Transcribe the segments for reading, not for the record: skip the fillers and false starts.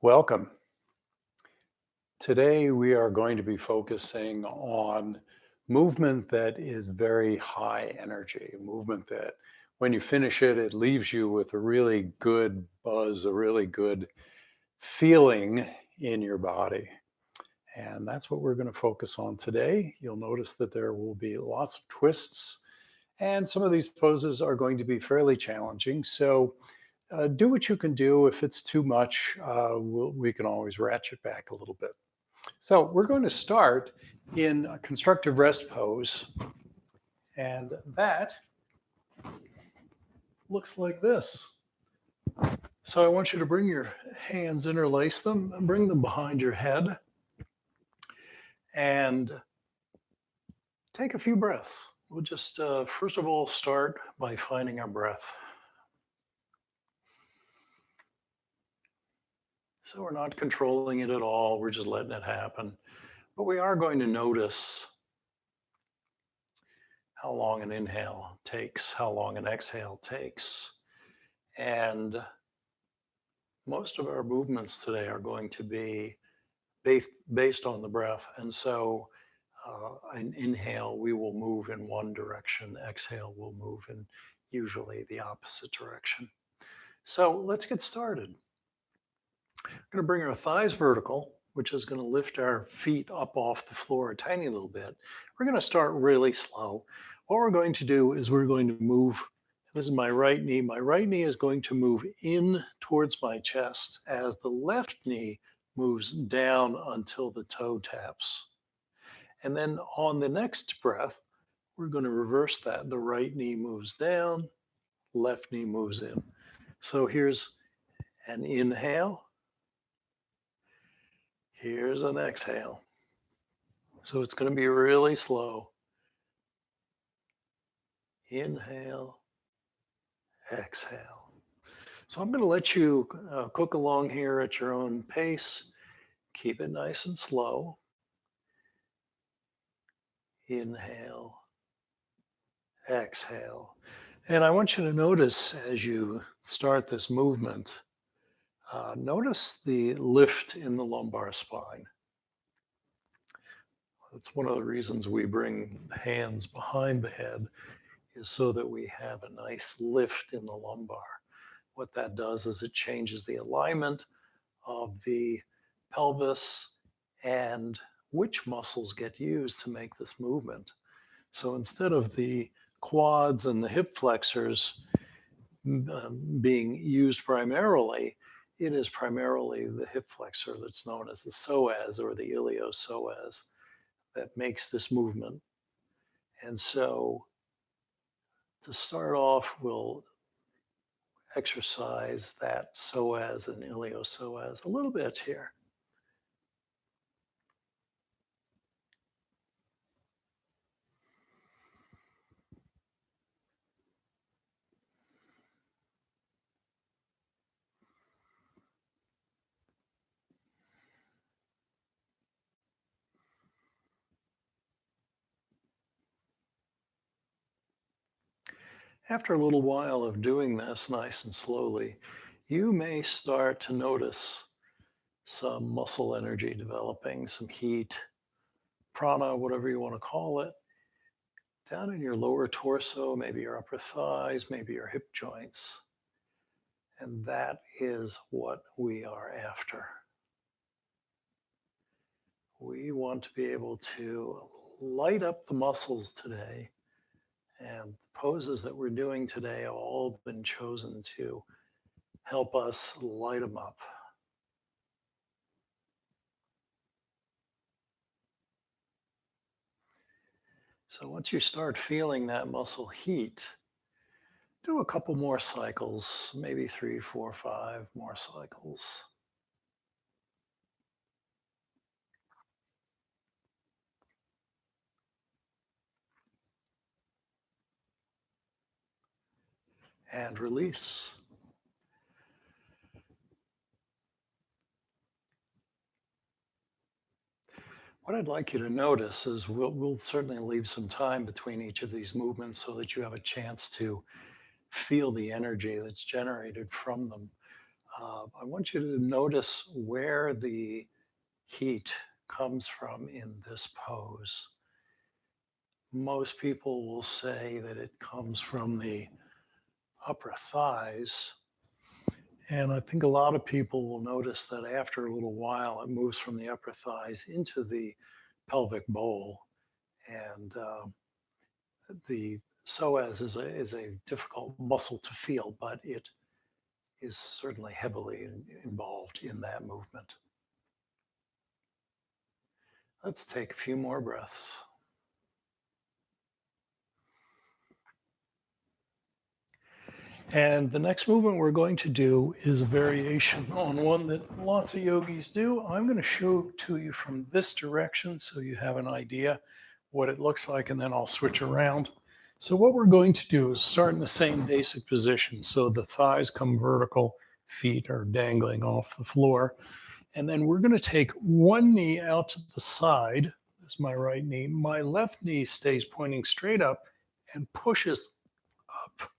Welcome. Today we are going to be focusing on movement that is very high energy, movement that when you finish it, it leaves you with a really good buzz, a really good feeling in your body. And that's what we're going to focus on today. You'll notice that there will be lots of twists, and some of these poses are going to be fairly challenging. So do what you can do. If it's too much, we can always ratchet back a little bit. So we're going to start in a constructive rest pose, and that looks like this. So I want you to bring your hands, interlace them, and bring them behind your head, and take a few breaths. We'll just, first of all, start by finding our breath. So we're not controlling it at all, we're just letting it happen. But we are going to notice how long an inhale takes, how long an exhale takes. And most of our movements today are going to be based on the breath. And so, an inhale, we will move in one direction, exhale, will move in usually the opposite direction. So, let's get started. We're going to bring our thighs vertical, which is going to lift our feet up off the floor a tiny little bit. We're going to start really slow. What we're going to do is we're going to move. This is my right knee. My right knee is going to move in towards my chest as the left knee moves down until the toe taps. And then on the next breath, we're going to reverse that. The right knee moves down, left knee moves in. So here's an inhale. Here's an exhale. So it's going to be really slow. Inhale, exhale. So I'm going to let you cook along here at your own pace. Keep it nice and slow. Inhale, exhale. And I want you to notice as you start this movement, notice the lift in the lumbar spine. That's one of the reasons we bring the hands behind the head, is so that we have a nice lift in the lumbar. What that does is it changes the alignment of the pelvis and which muscles get used to make this movement. So instead of the quads and the hip flexors being used primarily, it is primarily the hip flexor that's known as the psoas or the iliopsoas that makes this movement. And so to start off, we'll exercise that psoas and iliopsoas a little bit here. After a little while of doing this nice and slowly, you may start to notice some muscle energy developing, some heat, prana, whatever you want to call it, down in your lower torso, maybe your upper thighs, maybe your hip joints. And that is what we are after. We want to be able to light up the muscles today. And the poses that we're doing today have all been chosen to help us light them up. So once you start feeling that muscle heat, do a couple more cycles, maybe 3, 4, 5 more cycles. And release. What I'd like you to notice is we'll certainly leave some time between each of these movements so that you have a chance to feel the energy that's generated from them. I want you to notice where the heat comes from in this pose. Most people will say that it comes from the upper thighs. And I think a lot of people will notice that after a little while, it moves from the upper thighs into the pelvic bowl. And the psoas is a difficult muscle to feel, but it is certainly heavily involved in that movement. Let's take a few more breaths. And the next movement we're going to do is a variation on one that lots of yogis do. I'm going to show to you from this direction so you have an idea what it looks like, and then I'll switch around. So what we're going to do is start in the same basic position. So the thighs come vertical, feet are dangling off the floor. And then we're going to take one knee out to the side. This is my right knee. My left knee stays pointing straight up and pushes up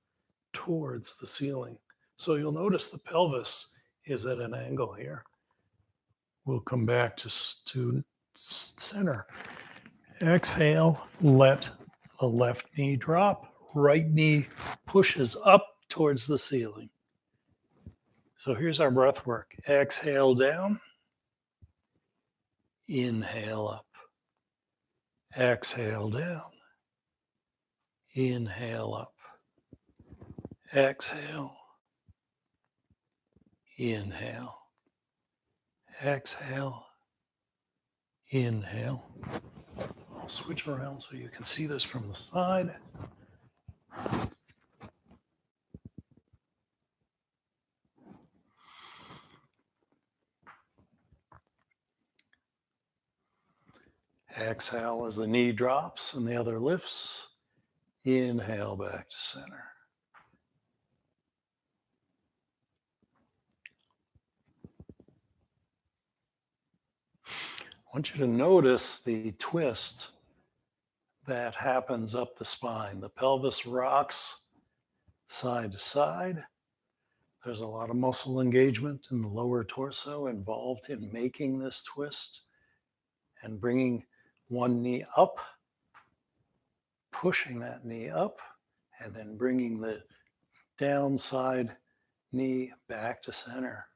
towards the ceiling. So you'll notice the pelvis is at an angle here. We'll come back to center. Exhale, let the left knee drop. Right knee pushes up towards the ceiling. So here's our breath work. Exhale down. Inhale up. Exhale down. Inhale up. Exhale. Inhale. Exhale. Inhale. I'll switch around so you can see this from the side. Exhale as the knee drops and the other lifts. Inhale back to center. I want you to notice the twist that happens up the spine. The pelvis rocks side to side. There's a lot of muscle engagement in the lower torso involved in making this twist and bringing one knee up, pushing that knee up, and then bringing the downside knee back to center.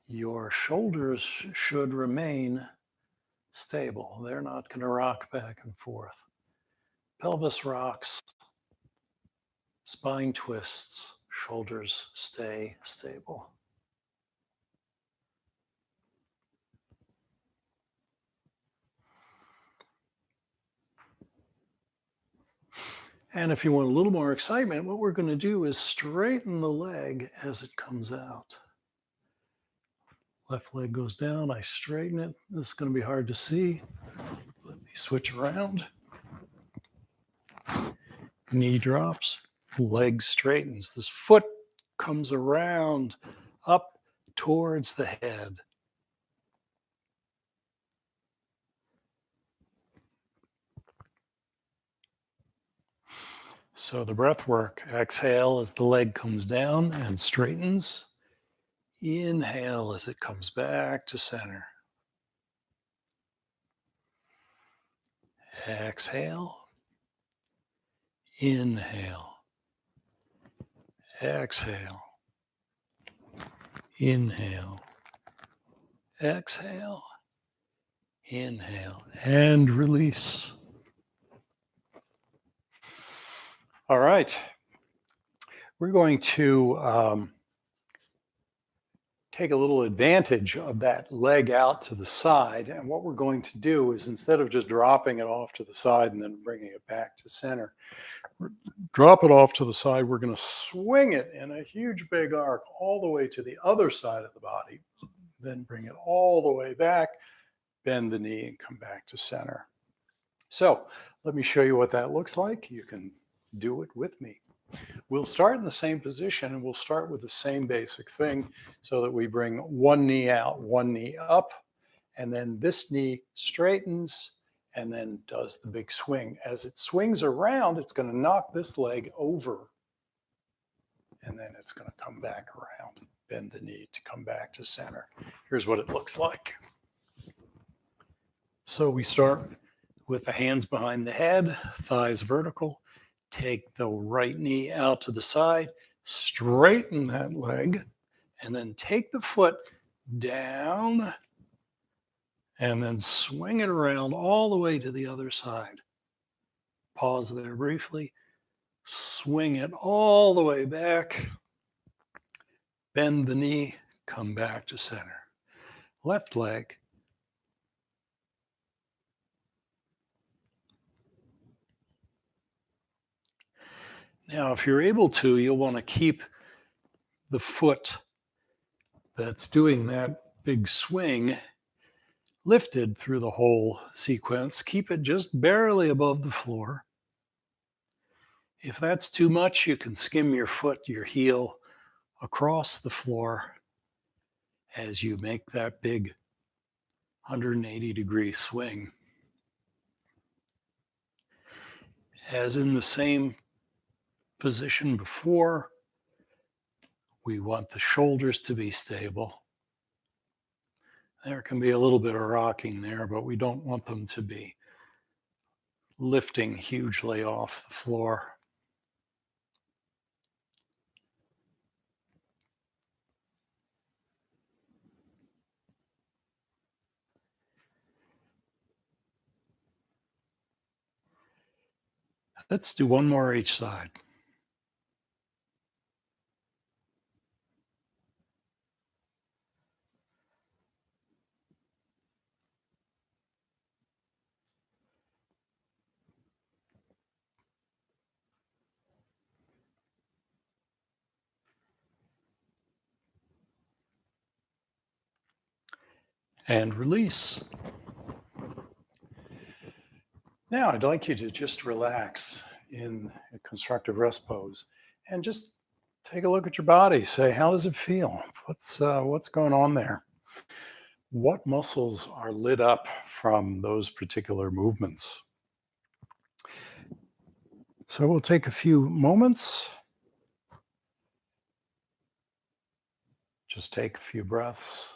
Your shoulders should remain stable. They're not going to rock back and forth. Pelvis rocks, spine twists, shoulders stay stable. And if you want a little more excitement, what we're going to do is straighten the leg as it comes out. Left leg goes down, I straighten it. This is going to be hard to see. Let me switch around. Knee drops, leg straightens. This foot comes around up towards the head. So the breath work, exhale as the leg comes down and straightens. Inhale as it comes back to center. Exhale. Inhale. Exhale. Inhale. Exhale. Inhale. And release. All right. We're going to take a little advantage of that leg out to the side. And what we're going to do is, instead of just dropping it off to the side and then bringing it back to center, drop it off to the side. We're going to swing it in a huge big arc all the way to the other side of the body. Then bring it all the way back, bend the knee, and come back to center. So let me show you what that looks like. You can do it with me. We'll start in the same position, and we'll start with the same basic thing so that we bring one knee out, one knee up, and then this knee straightens and then does the big swing. As it swings around, it's going to knock this leg over and then it's going to come back around. Bend the knee to come back to center. Here's what it looks like. So we start with the hands behind the head, thighs vertical. Take the right knee out to the side, straighten that leg, and then take the foot down and then swing it around all the way to the other side. Pause there briefly. Swing it all the way back. Bend the knee, come back to center. Left leg. Now, if you're able to, you'll want to keep the foot that's doing that big swing lifted through the whole sequence. Keep it just barely above the floor. If that's too much, you can skim your foot, your heel, across the floor as you make that big 180-degree swing. As in the same position before, we want the shoulders to be stable. There can be a little bit of rocking there, but we don't want them to be lifting hugely off the floor. Let's do one more each side. And release. Now I'd like you to just relax in a constructive rest pose and just take a look at your body. Say, how does it feel? What's going on there? What muscles are lit up from those particular movements? So we'll take a few moments. Just take a few breaths.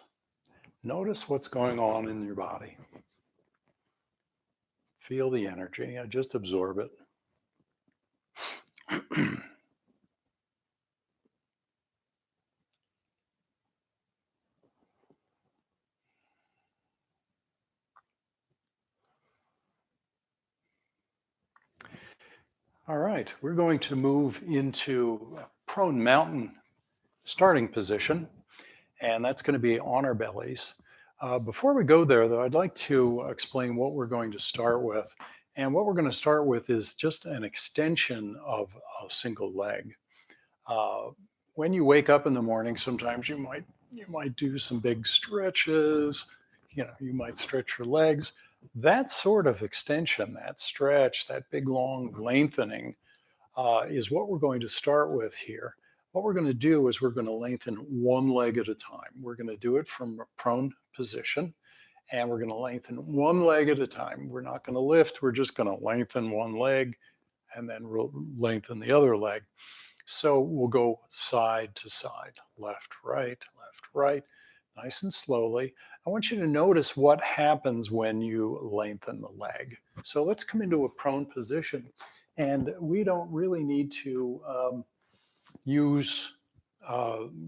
Notice what's going on in your body. Feel the energy. Just absorb it. All right, we're going to move into a prone mountain starting position, and that's going to be on our bellies. Before we go there, though, I'd like to explain what we're going to start with. And what we're going to start with is just an extension of a single leg. When you wake up in the morning, sometimes you might do some big stretches. You might stretch your legs. That sort of extension, that stretch, that big long lengthening is what we're going to start with here. What we're going to do is we're going to lengthen one leg at a time. We're going to do it from a prone position, and we're going to lengthen one leg at a time. We're not going to lift. We're just going to lengthen one leg, and then we'll lengthen the other leg. So we'll go side to side, left, right, nice and slowly. I want you to notice what happens when you lengthen the leg. So let's come into a prone position, and we don't really need to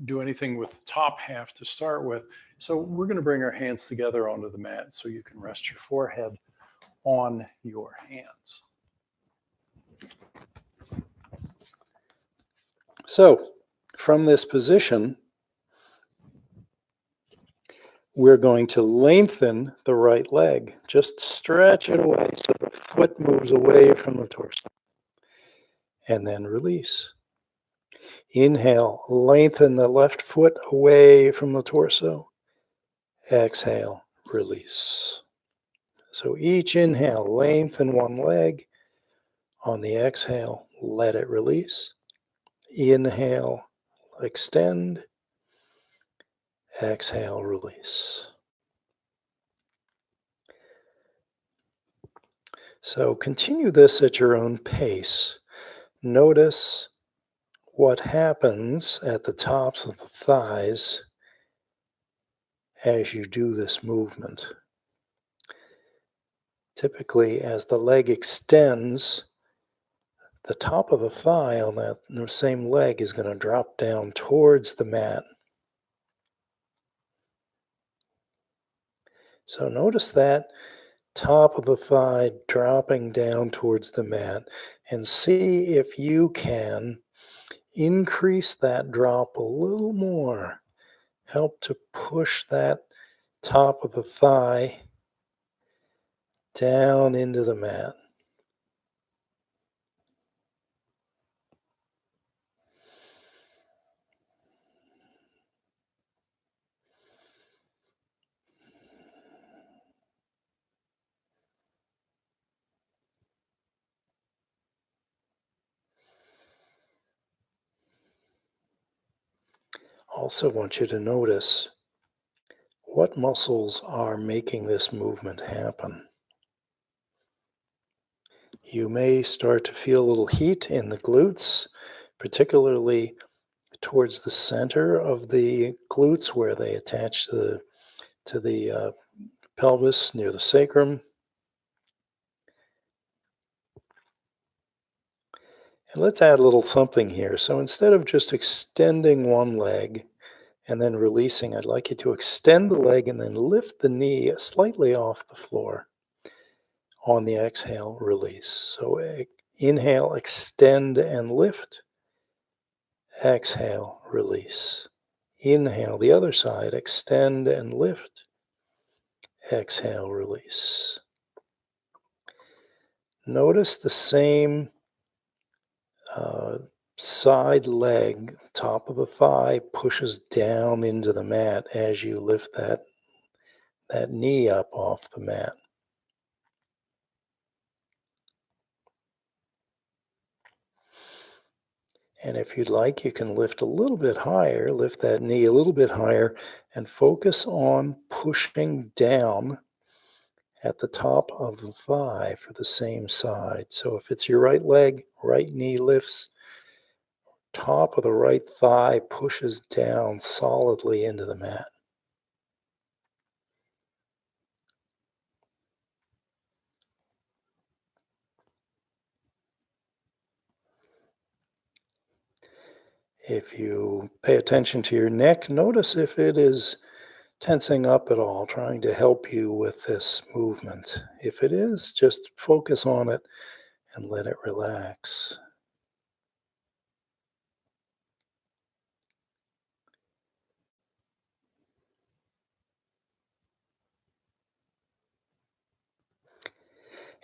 do anything with the top half to start with. So we're going to bring our hands together onto the mat so you can rest your forehead on your hands. So from this position, we're going to lengthen the right leg. Just stretch it away so the foot moves away from the torso. And then release. Inhale, lengthen the left foot away from the torso. Exhale, release. So each inhale, lengthen one leg. On the exhale, let it release. Inhale, extend. Exhale, release. So continue this at your own pace. Notice what happens at the tops of the thighs as you do this movement. Typically, as the leg extends, the top of the thigh on that the same leg is going to drop down towards the mat. So notice that top of the thigh dropping down towards the mat and see if you can increase that drop a little more. Help to push that top of the thigh down into the mat. Also want you to notice what muscles are making this movement happen. You may start to feel a little heat in the glutes, particularly towards the center of the glutes where they attach to the pelvis near the sacrum. And let's add a little something here. So instead of just extending one leg and then releasing, I'd like you to extend the leg and then lift the knee slightly off the floor. On the exhale, release. So inhale, extend and lift. Exhale, release. Inhale, the other side, extend and lift. Exhale, release. Notice the same uh, side leg, top of the thigh, pushes down into the mat as you lift that knee up off the mat. And if you'd like, you can lift a little bit higher, lift that knee a little bit higher, and focus on pushing down at the top of the thigh for the same side. So if it's your right leg, right knee lifts, top of the right thigh pushes down solidly into the mat. If you pay attention to your neck, notice if it is tensing up at all, trying to help you with this movement. If it is, just focus on it and let it relax.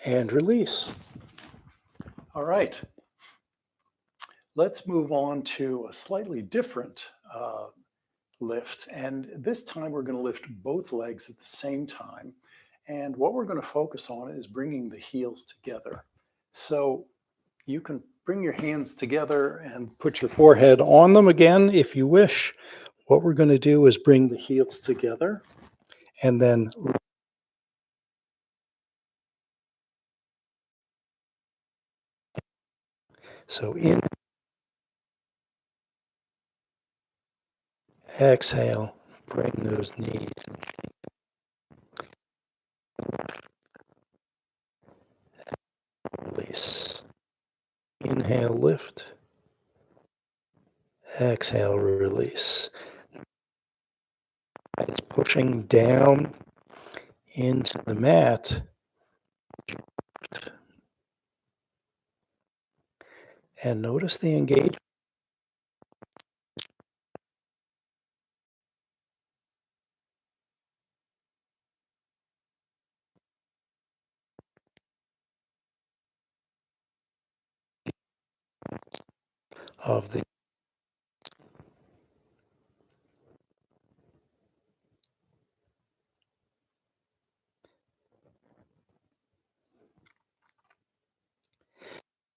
And release. All right. Let's move on to a slightly different lift. And this time we're going to lift both legs at the same time. And what we're going to focus on is bringing the heels together. So you can bring your hands together and put your forehead on them again if you wish. What we're going to do is bring the heels together and then so in, exhale, bring those knees, release. Inhale, lift. Exhale, release. It's pushing down into the mat. And notice the engagement of the.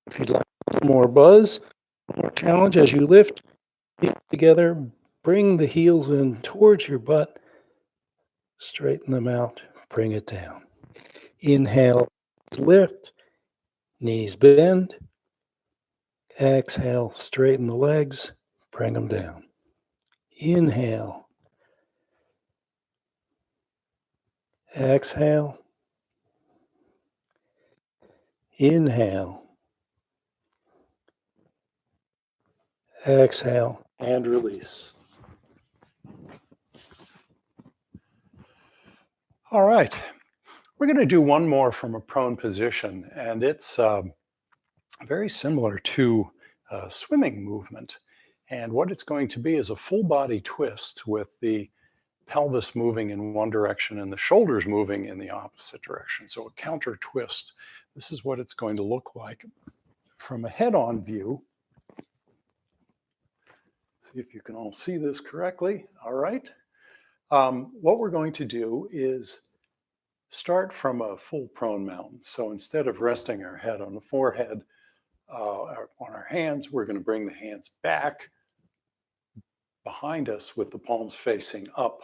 If you'd like a little more buzz, more challenge as you lift together, bring the heels in towards your butt, straighten them out, bring it down. Inhale, lift, knees bend. Exhale, straighten the legs, bring them down. Inhale. Exhale. Inhale. Exhale and release. All right. We're going to do one more from a prone position, and it's very similar to swimming movement. And what it's going to be is a full body twist with the pelvis moving in one direction and the shoulders moving in the opposite direction. So a counter twist. This is what it's going to look like from a head-on view. See if you can all see this correctly. All right. What we're going to do is start from a full prone mountain. So instead of resting our head on the forehead, on our hands, we're going to bring the hands back behind us with the palms facing up.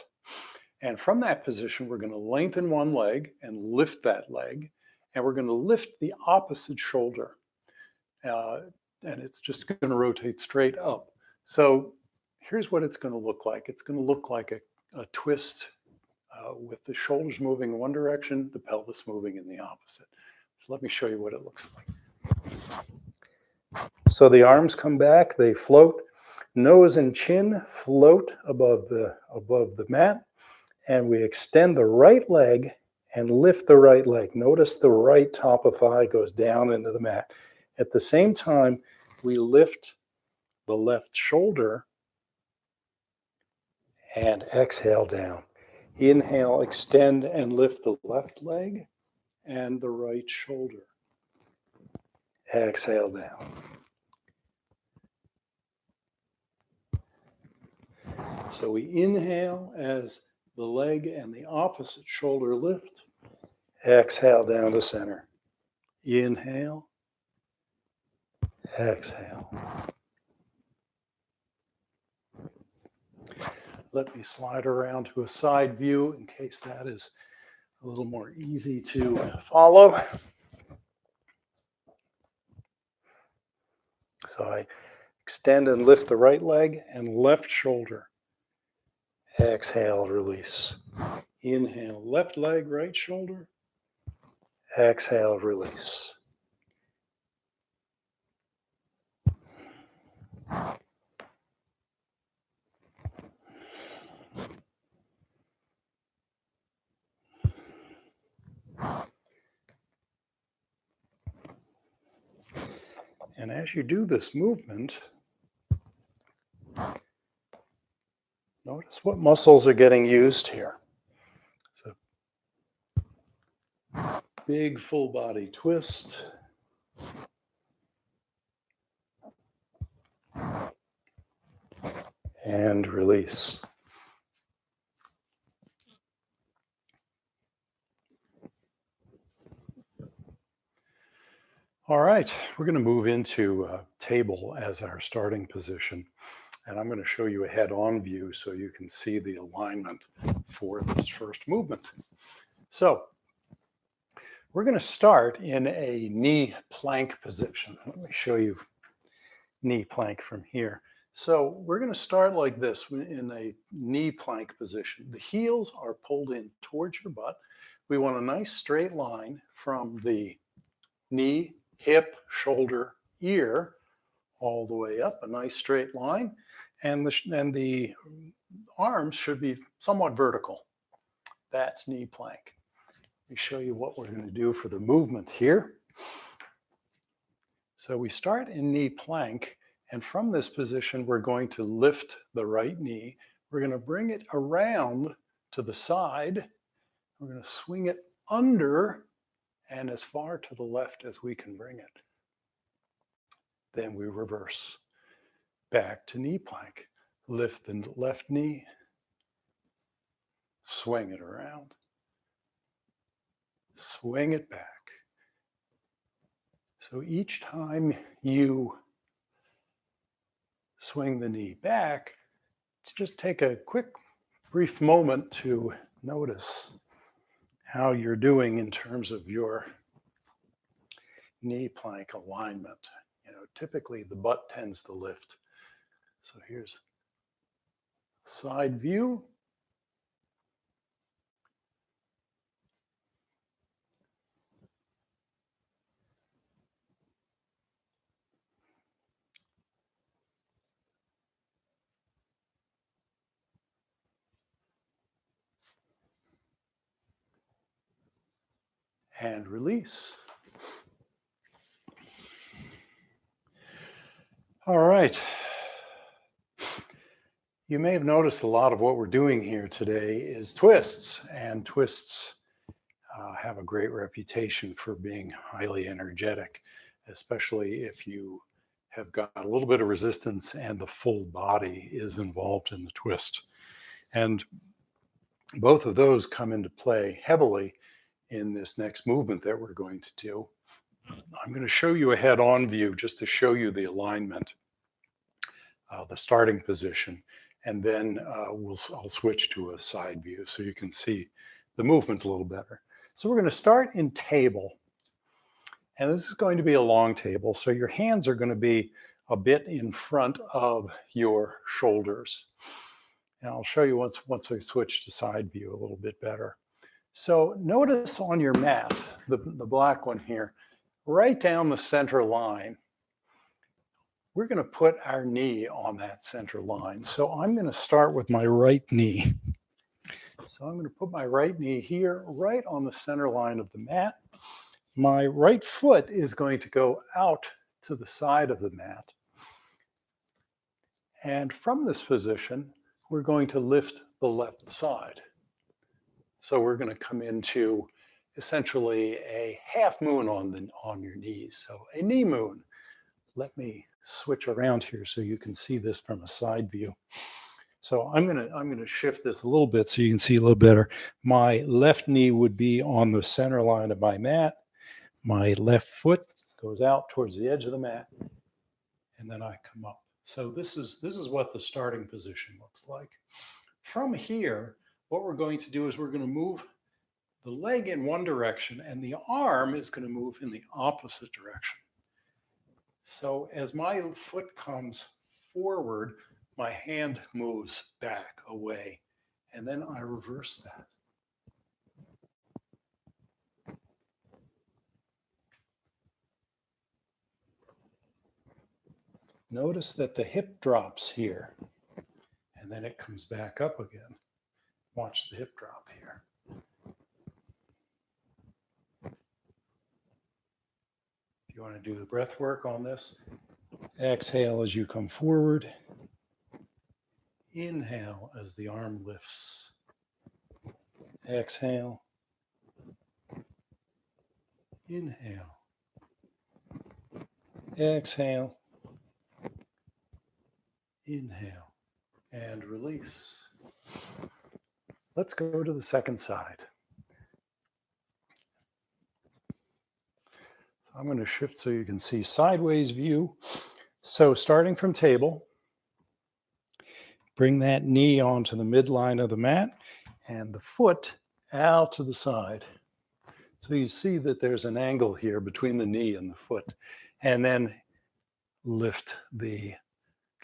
And from that position, we're going to lengthen one leg and lift that leg. And we're going to lift the opposite shoulder. And it's just going to rotate straight up. So here's what it's going to look like. It's going to look like a twist with the shoulders moving in one direction, the pelvis moving in the opposite. So let me show you what it looks like. So the arms come back, they float, nose and chin float above the mat, and we extend the right leg and lift the right leg. Notice the right top of thigh goes down into the mat. At the same time, we lift the left shoulder and exhale down. Inhale, extend and lift the left leg and the right shoulder. Exhale down. So we inhale as the leg and the opposite shoulder lift. Exhale down to center. Inhale. Exhale. Let me slide around to a side view in case that is a little more easy to follow. So I extend and lift the right leg and left shoulder. Exhale, release. Inhale, left leg, right shoulder. Exhale, release. And as you do this movement, notice what muscles are getting used here. It's a big full body twist. And release. All right, we're going to move into table as our starting position. And I'm going to show you a head-on view so you can see the alignment for this first movement. So we're going to start in a knee plank position. Let me show you knee plank from here. So we're going to start like this in a knee plank position. The heels are pulled in towards your butt. We want a nice straight line from the knee, hip, shoulder, ear, all the way up, a nice straight line. And the arms should be somewhat vertical. That's knee plank. Let me show you what we're going to do for the movement here. So we start in knee plank, and from this position, we're going to lift the right knee. We're going to bring it around to the side. We're going to swing it under and as far to the left as we can bring it. Then we reverse back to knee plank. Lift the left knee, swing it around, swing it back. So each time you swing the knee back, just take a quick, brief moment to notice how you're doing in terms of your knee plank alignment. Typically the butt tends to lift. So here's side view. And release. All right. You may have noticed a lot of what we're doing here today is twists, and twists have a great reputation for being highly energetic, especially if you have got a little bit of resistance and the full body is involved in the twist. And both of those come into play heavily in this next movement that we're going to do. I'm going to show you a head-on view just to show you the alignment, the starting position, and then I'll switch to a side view so you can see the movement a little better. So we're going to start in table, and this is going to be a long table, so your hands are going to be a bit in front of your shoulders. And I'll show you once I switch to side view a little bit better. So notice on your mat, the black one here, right down the center line, we're going to put our knee on that center line. So I'm going to start with my right knee. So I'm going to put my right knee here, right on the center line of the mat. My right foot is going to go out to the side of the mat. And from this position, we're going to lift the left side. So we're going to come into essentially a half moon on your knees. So a knee moon. Let me switch around here so you can see this from a side view. So I'm gonna shift this a little bit so you can see a little better. My left knee would be on the center line of my mat. My left foot goes out towards the edge of the mat, and then I come up. So this is what the starting position looks like. From here, what we're going to do is we're going to move the leg in one direction, and the arm is going to move in the opposite direction. So as my foot comes forward, my hand moves back away, and then I reverse that. Notice that the hip drops here, and then it comes back up again. Watch the hip drop here. If you want to do the breath work on this, exhale as you come forward. Inhale as the arm lifts. Exhale. Inhale. Exhale. Inhale. And release. Let's go to the second side. I'm going to shift so you can see sideways view. So starting from table, bring that knee onto the midline of the mat and the foot out to the side. So you see that there's an angle here between the knee and the foot. And then lift the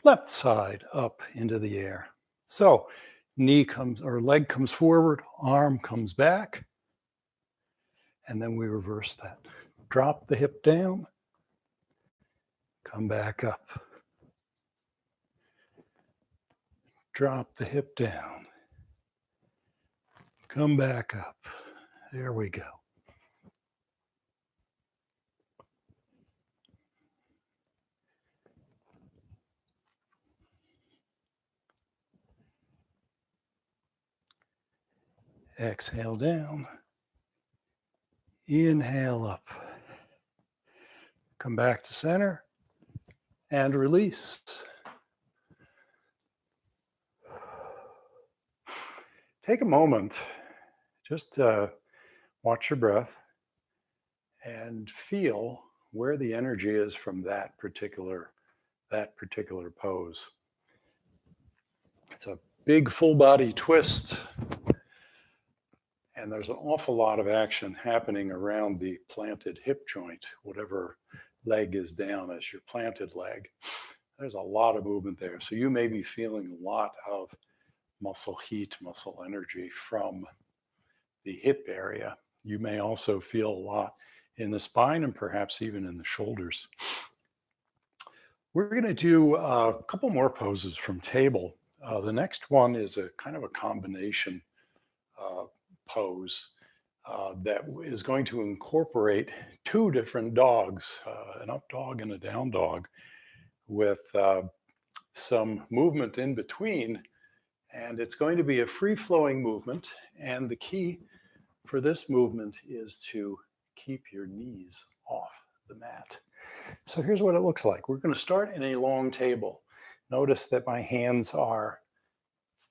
left side up into the air. So knee comes, or leg comes forward, arm comes back, and then we reverse that. Drop the hip down, come back up. Drop the hip down, come back up. There we go. Exhale down, inhale up. Come back to center and release. Take a moment, just watch your breath and feel where the energy is from that particular pose. It's a big full body twist, and there's an awful lot of action happening around the planted hip joint, whatever leg is down as your planted leg. There's a lot of movement there. So you may be feeling a lot of muscle heat, muscle energy from the hip area. You may also feel a lot in the spine and perhaps even in the shoulders. We're going to do a couple more poses from table. The next one is a kind of a combination pose that is going to incorporate two different dogs, an up dog and a down dog, with some movement in between. And it's going to be a free-flowing movement. And the key for this movement is to keep your knees off the mat. So here's what it looks like. We're going to start in a long table. Notice that my hands are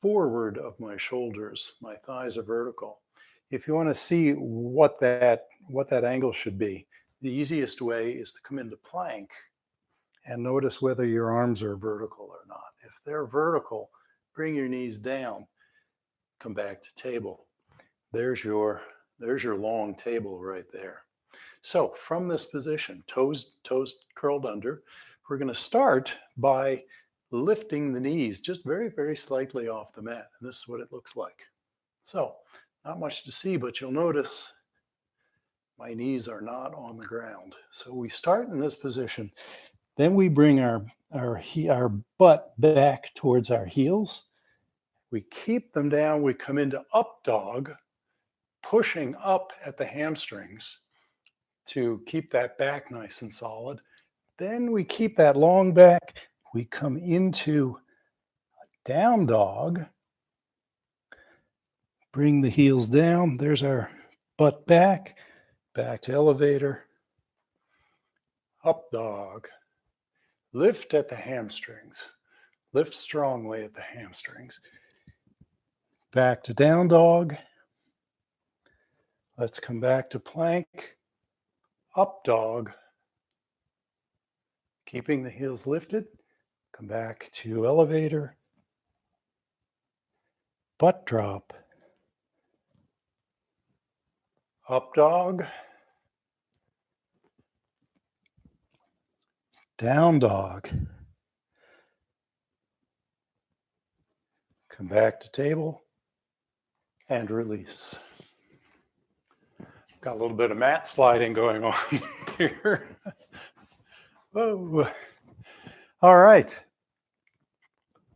forward of my shoulders. My thighs are vertical. If you want to see what that angle should be, the easiest way is to come into plank and notice whether your arms are vertical or not. If they're vertical, bring your knees down, come back to table. There's your long table right there. So from this position, toes curled under, we're going to start by lifting the knees just very, very slightly off the mat. And this is what it looks like. So not much to see, but you'll notice my knees are not on the ground. So we start in this position. Then we bring our butt back towards our heels. We keep them down. We come into up dog, pushing up at the hamstrings to keep that back nice and solid. Then we keep that long back. We come into a down dog. Bring the heels down. There's our butt back. Back to elevator. Up dog. Lift at the hamstrings. Lift strongly at the hamstrings. Back to down dog. Let's come back to plank. Up dog. Keeping the heels lifted. Come back to elevator. Butt drop. Up dog. Down dog. Come back to table and release. Got a little bit of mat sliding going on here. Whoa. All right.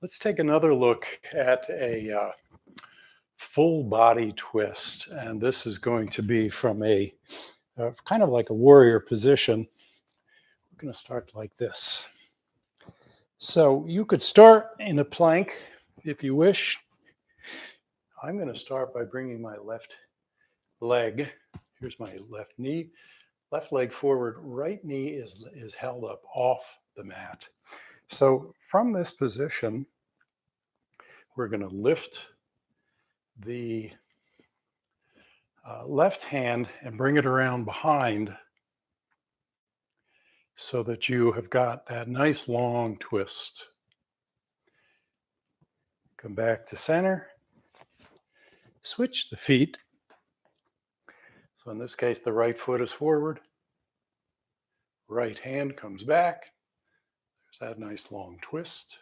Let's take another look at a full body twist. And this is going to be from a kind of like a warrior position. We're going to start like this. So you could start in a plank if you wish. I'm going to start by bringing my left leg. Here's my left knee. Left leg forward, right knee is held up off the mat. So from this position, we're going to lift the left hand and bring it around behind so that you have got that nice long twist. Come back to center. Switch the feet. So in this case, the right foot is forward. Right hand comes back. There's that nice long twist.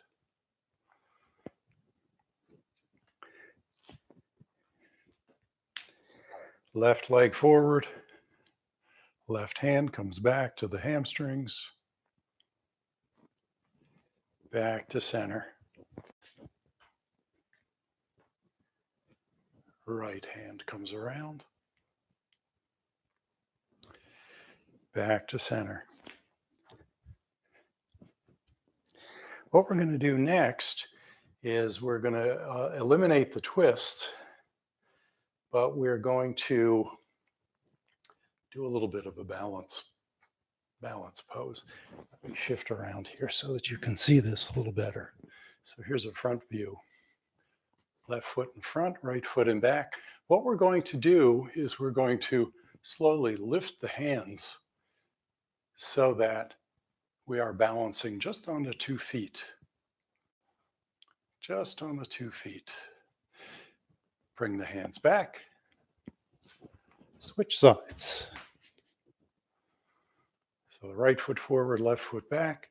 Left leg forward. Left hand comes back to the hamstrings. Back to center. Right hand comes around. Back to center. What we're going to do next is we're going to eliminate the twist, but we're going to do a little bit of a balance pose. Let me shift around here so that you can see this a little better. So here's a front view. Left foot in front, right foot in back. What we're going to do is we're going to slowly lift the hands so that we are balancing just on the 2 feet. Just on the 2 feet. Bring the hands back. Switch sides. So the right foot forward, left foot back.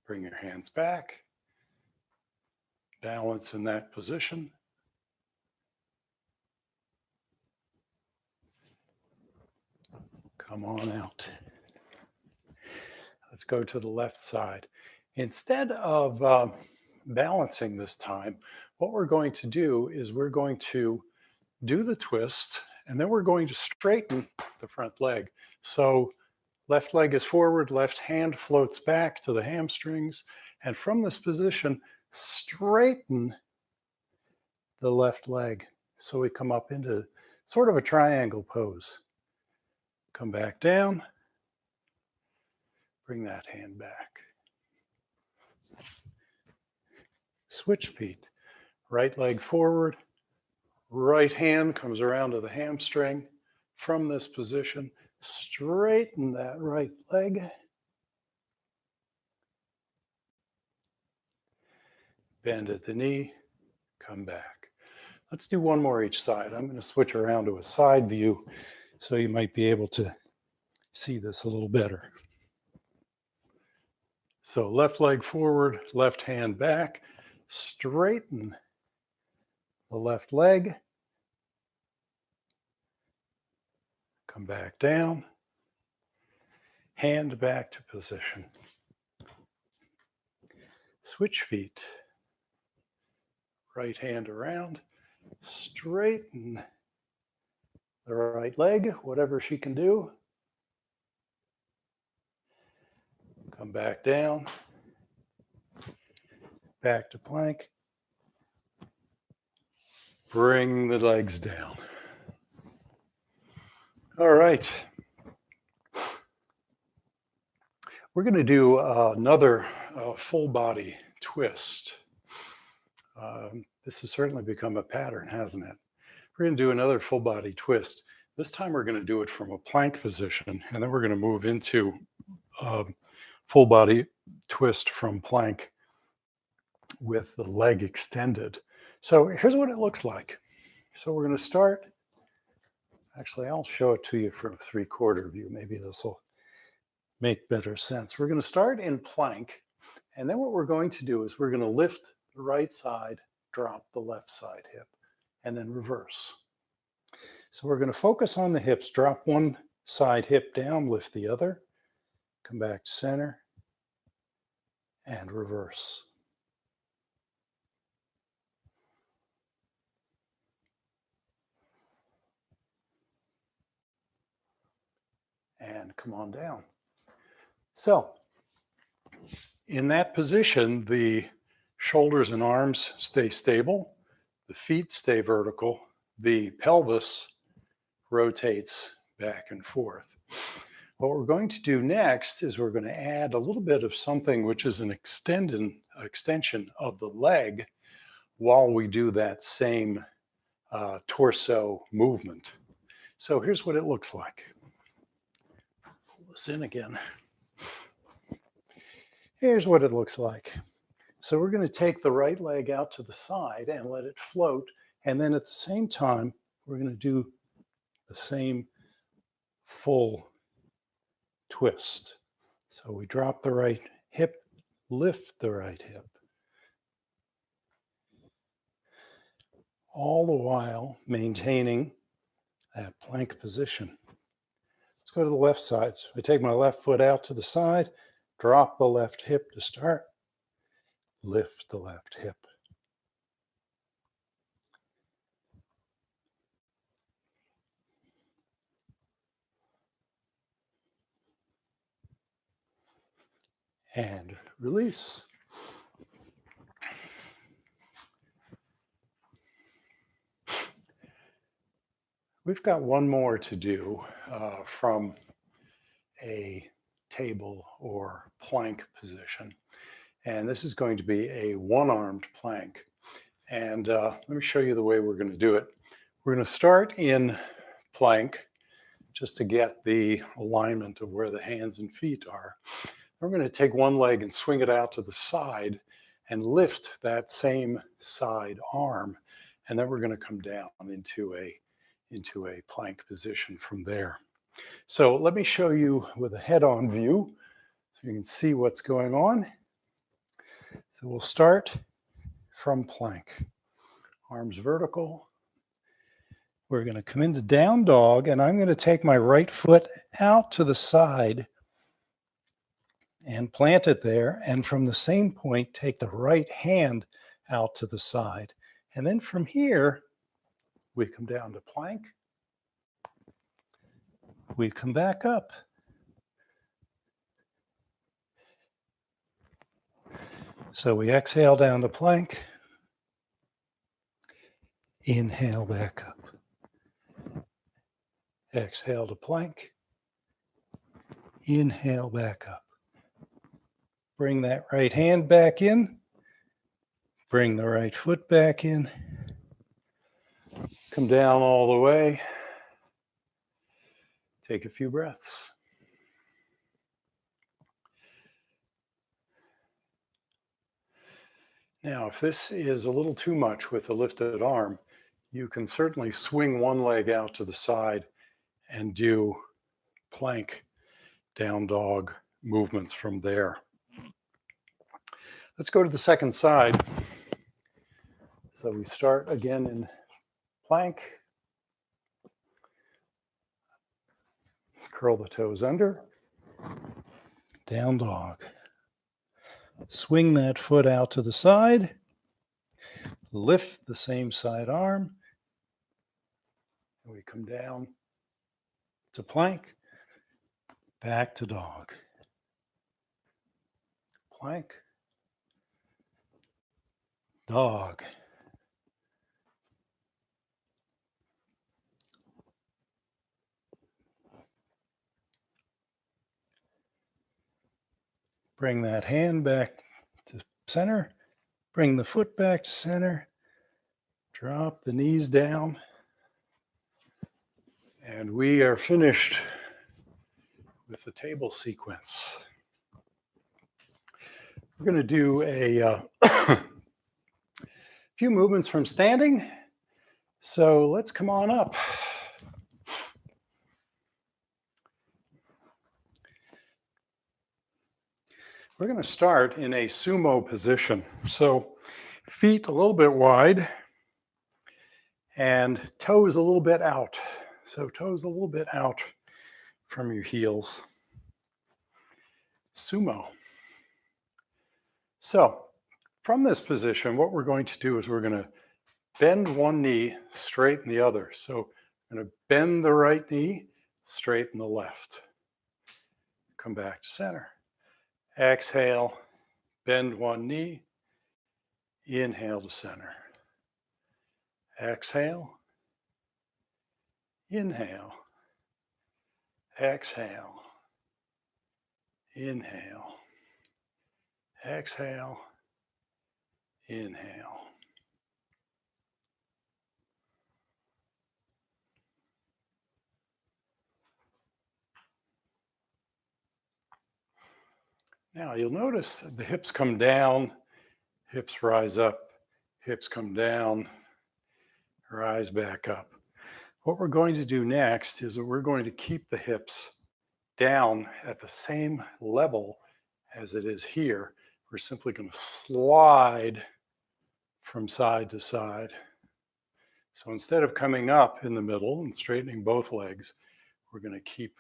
Bring your hands back. Balance in that position. Come on out. Let's go to the left side. Instead of balancing this time, what we're going to do is we're going to do the twist, and then we're going to straighten the front leg. So left leg is forward, left hand floats back to the hamstrings, and from this position, straighten the left leg. So we come up into sort of a triangle pose. Come back down, bring that hand back. Switch feet. Right leg forward, right hand comes around to the hamstring. From this position, straighten that right leg. Bend at the knee, come back. Let's do one more each side. I'm going to switch around to a side view so you might be able to see this a little better. So left leg forward, left hand back, straighten the left leg, come back down, hand back to position. Switch feet. Right hand around, straighten the right leg, whatever she can do. Come back down, back to plank. Bring the legs down. All right. We're going to do another full body twist. This has certainly become a pattern, hasn't it? We're going to do another full body twist. This time we're going to do it from a plank position, and then we're going to move into full body twist from plank with the leg extended. So here's what it looks like. So we're going to start. Actually, I'll show it to you from a 3/4 view. Maybe this will make better sense. We're going to start in plank, and then what we're going to do is we're going to lift the right side, drop the left side hip, and then reverse. So we're going to focus on the hips, drop one side hip down, lift the other, come back to center, and reverse. And come on down. So in that position, the shoulders and arms stay stable, the feet stay vertical, the pelvis rotates back and forth. What we're going to do next is we're going to add a little bit of something which is an extension of the leg while we do that same torso movement. So here's what it looks like. Pull this in again. Here's what it looks like. So we're going to take the right leg out to the side and let it float. And then at the same time, we're going to do the same full twist. So we drop the right hip, lift the right hip. All the while maintaining that plank position. Let's go to the left side. So I take my left foot out to the side, drop the left hip to start, lift the left hip. And release. We've got one more to do from a table or plank position. And this is going to be a one-armed plank. And let me show you the way we're going to do it. We're going to start in plank just to get the alignment of where the hands and feet are. We're going to take one leg and swing it out to the side and lift that same side arm. And then we're going to come down into a plank position from there. So let me show you with a head-on view so you can see what's going on. So we'll start from plank. Arms vertical. We're going to come into down dog, and I'm going to take my right foot out to the side and plant it there. And from the same point, take the right hand out to the side. And then from here, we come down to plank. We come back up. So we exhale down to plank. Inhale back up. Exhale to plank. Inhale back up. Bring that right hand back in. Bring the right foot back in. Come down all the way. Take a few breaths. Now, if this is a little too much with the lifted arm, you can certainly swing one leg out to the side and do plank, down dog movements from there. Let's go to the second side. So we start again in plank. Curl the toes under. Down dog. Swing that foot out to the side. Lift the same side arm. And we come down to plank. Back to dog. Plank. Dog. Bring that hand back to center. Bring the foot back to center. Drop the knees down. And we are finished with the table sequence. We're going to do a few movements from standing. So let's come on up. We're going to start in a sumo position. So feet a little bit wide and toes a little bit out. So toes a little bit out from your heels. Sumo. So from this position, what we're going to do is we're going to bend one knee, straighten the other. So I'm going to bend the right knee, straighten the left. Come back to center. Exhale, bend one knee, inhale to center. Exhale, inhale, exhale, inhale, exhale, inhale. Now you'll notice the hips come down, hips rise up, hips come down, rise back up. What we're going to do next is that we're going to keep the hips down at the same level as it is here. We're simply going to slide from side to side. So instead of coming up in the middle and straightening both legs, we're going to keep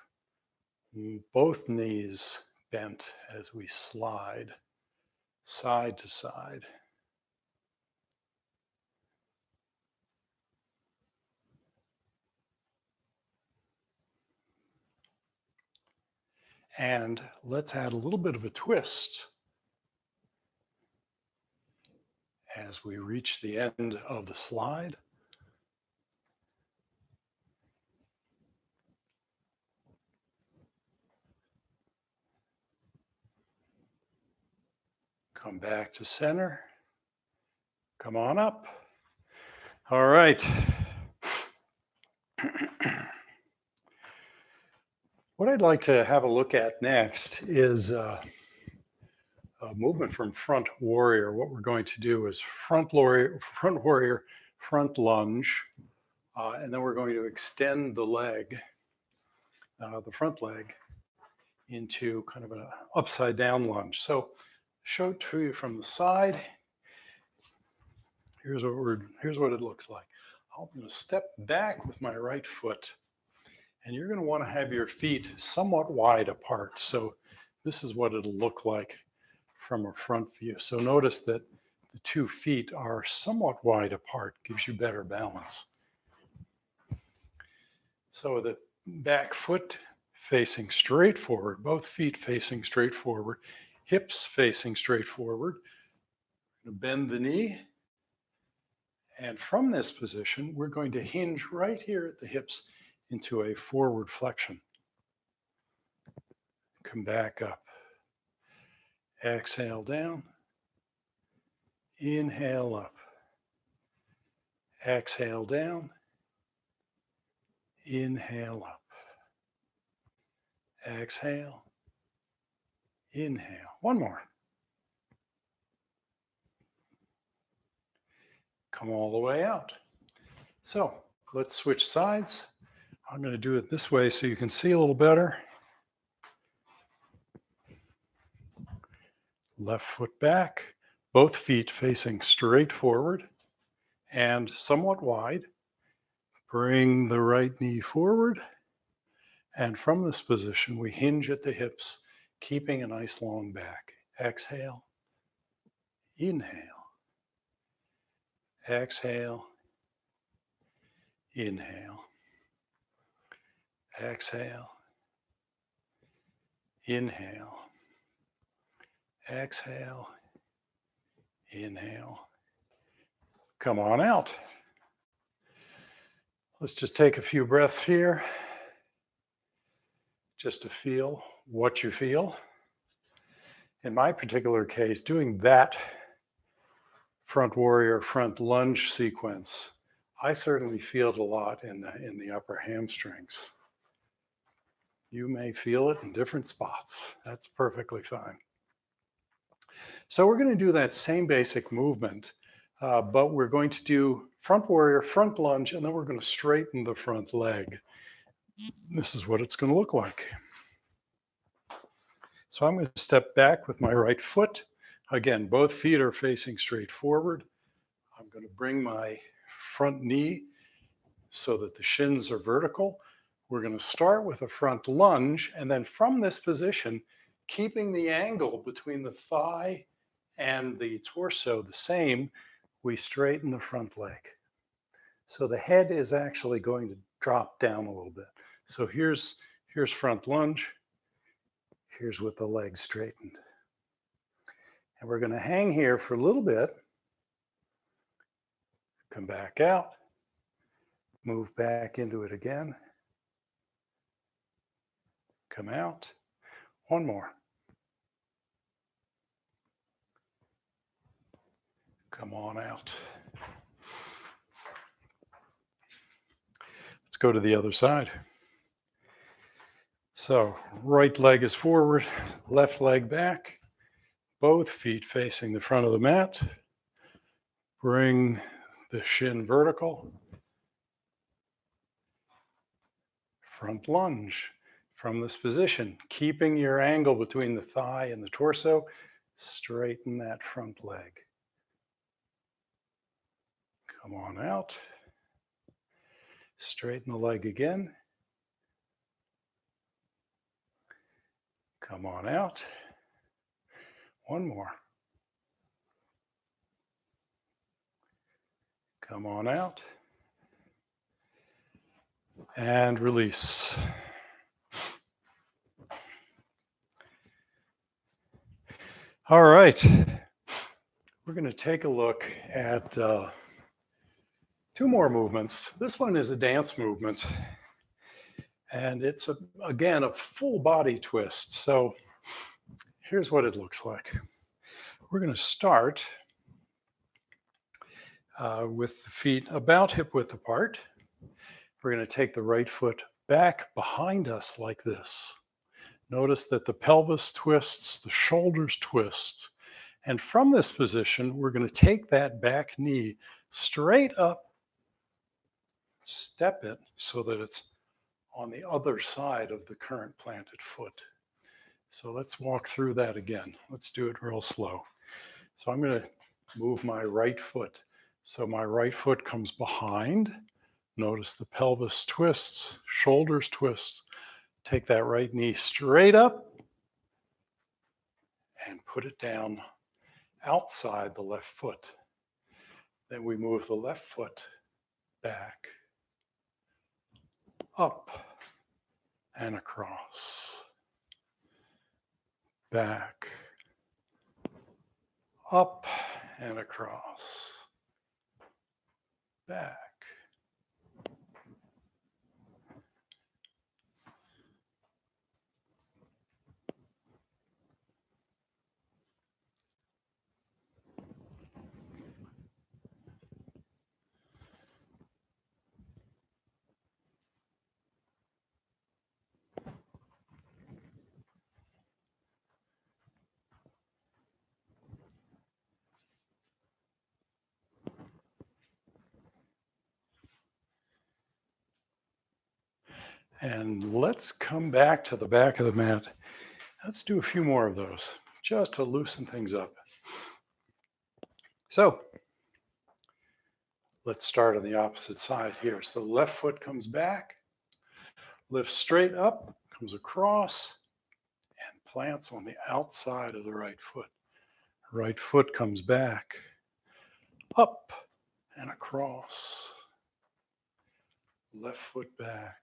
both knees bent as we slide side to side. And let's add a little bit of a twist as we reach the end of the slide. Come back to center. Come on up. All right. What I'd like to have a look at next is a movement from front warrior. What we're going to do is front warrior, front lunge, and then we're going to extend the leg the front leg into kind of an upside down lunge. So show it to you from the side. Here's what it looks like. I'm going to step back with my right foot, and you're going to want to have your feet somewhat wide apart. So this is what it'll look like from a front view. So notice that the 2 feet are somewhat wide apart, gives you better balance. So the back foot facing straight forward, both feet facing straight forward, hips facing straight forward. Bend the knee. And from this position, we're going to hinge right here at the hips into a forward flexion. Come back up. Exhale down. Inhale up. Exhale down. Inhale up. Exhale. Inhale. One more. Come all the way out. So let's switch sides. I'm going to do it this way so you can see a little better. Left foot back, both feet facing straight forward and somewhat wide. Bring the right knee forward. And from this position, we hinge at the hips, keeping a nice long back. Exhale. Inhale. Exhale. Inhale. Exhale. Inhale. Exhale. Inhale. Come on out. Let's just take a few breaths here, just to feel what you feel. In my particular case, doing that front warrior, front lunge sequence, I certainly feel it a lot in the upper hamstrings. You may feel it in different spots. That's perfectly fine. So we're going to do that same basic movement, but we're going to do front warrior, front lunge, and then we're going to straighten the front leg. This is what it's going to look like. So I'm going to step back with my right foot. Again, both feet are facing straight forward. I'm going to bring my front knee so that the shins are vertical. We're going to start with a front lunge, and then from this position, keeping the angle between the thigh and the torso the same, we straighten the front leg. So the head is actually going to drop down a little bit. So here's front lunge. Here's with the legs straightened. And we're going to hang here for a little bit. Come back out. Move back into it again. Come out. One more. Come on out. Let's go to the other side. So right leg is forward, left leg back, both feet facing the front of the mat. Bring the shin vertical. Front lunge from this position, keeping your angle between the thigh and the torso. Straighten that front leg. Come on out. Straighten the leg again. Come on out. One more. Come on out. And release. All right. We're going to take a look at 2 more movements. This one is a dance movement. And it's, again, a full body twist. So here's what it looks like. We're going to start with the feet about hip width apart. We're going to take the right foot back behind us like this. Notice that the pelvis twists, the shoulders twist. And from this position, we're going to take that back knee straight up, step it so that it's on the other side of the current planted foot. So let's walk through that again. Let's do it real slow. So I'm going to move my right foot. So my right foot comes behind. Notice the pelvis twists, shoulders twist. Take that right knee straight up and put it down outside the left foot. Then we move the left foot back, up and across, back, up and across, back. And let's come back to the back of the mat. Let's do a few more of those just to loosen things up. So let's start on the opposite side here. So the left foot comes back, lifts straight up, comes across, and plants on the outside of the right foot. Right foot comes back, up and across. Left foot back.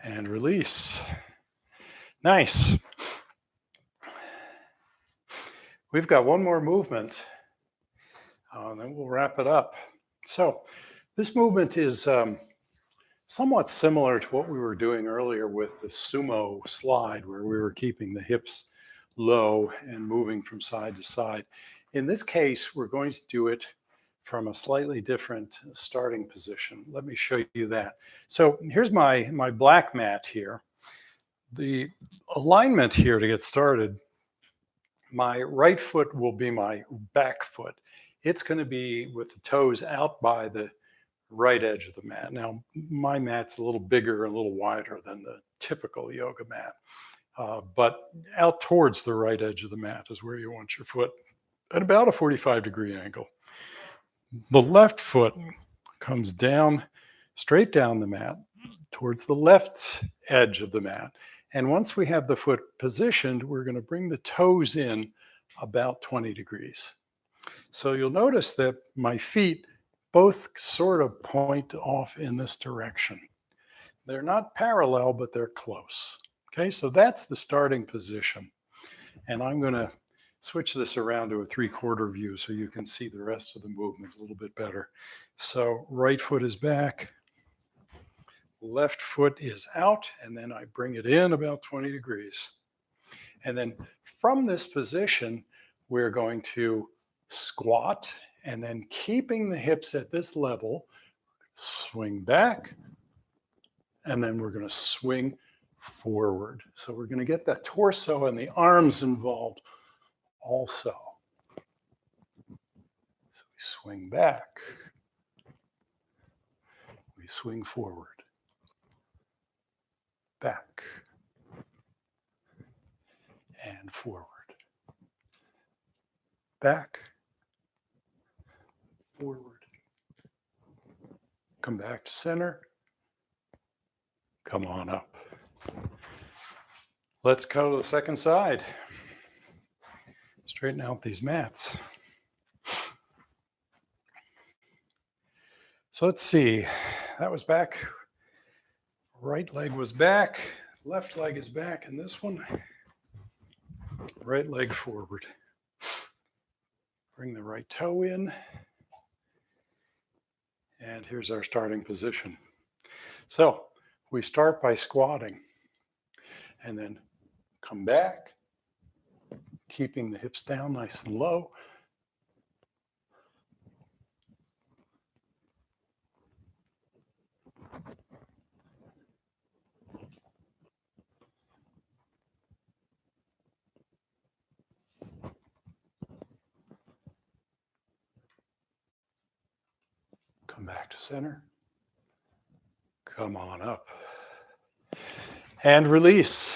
And release. Nice. We've got one more movement, and then we'll wrap it up. So this movement is somewhat similar to what we were doing earlier with the sumo slide, where we were keeping the hips low and moving from side to side. In this case, we're going to do it from a slightly different starting position. Let me show you that. So here's my black mat here. The alignment here to get started, my right foot will be my back foot. It's going to be with the toes out by the right edge of the mat. Now, my mat's a little bigger, a little wider than the typical yoga mat, but out towards the right edge of the mat is where you want your foot at about a 45-degree angle. The left foot comes down, straight down the mat, towards the left edge of the mat. And once we have the foot positioned, we're going to bring the toes in about 20 degrees. So you'll notice that my feet both sort of point off in this direction. They're not parallel, but they're close. Okay, so that's the starting position. And I'm going to switch this around to a 3/4 view so you can see the rest of the movement a little bit better. So right foot is back, left foot is out, and then I bring it in about 20 degrees. And then from this position, we're going to squat, and then keeping the hips at this level, swing back, and then we're going to swing forward. So we're going to get the torso and the arms involved also. So we swing back, we swing forward, back, and forward, back, forward, come back to center, come on up. Let's go to the second side. Straighten out these mats. So let's see, that was back. Right leg was back, left leg is back, and this one, right leg forward. Bring the right toe in. And here's our starting position. So we start by squatting and then Come back, keeping the hips down nice and low. Come back to center. Come on up. And release.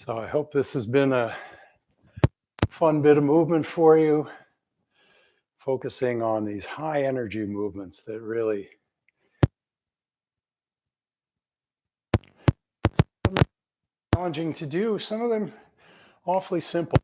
So I hope this has been a fun bit of movement for you, focusing on these high energy movements that really challenging to do, some of them awfully simple.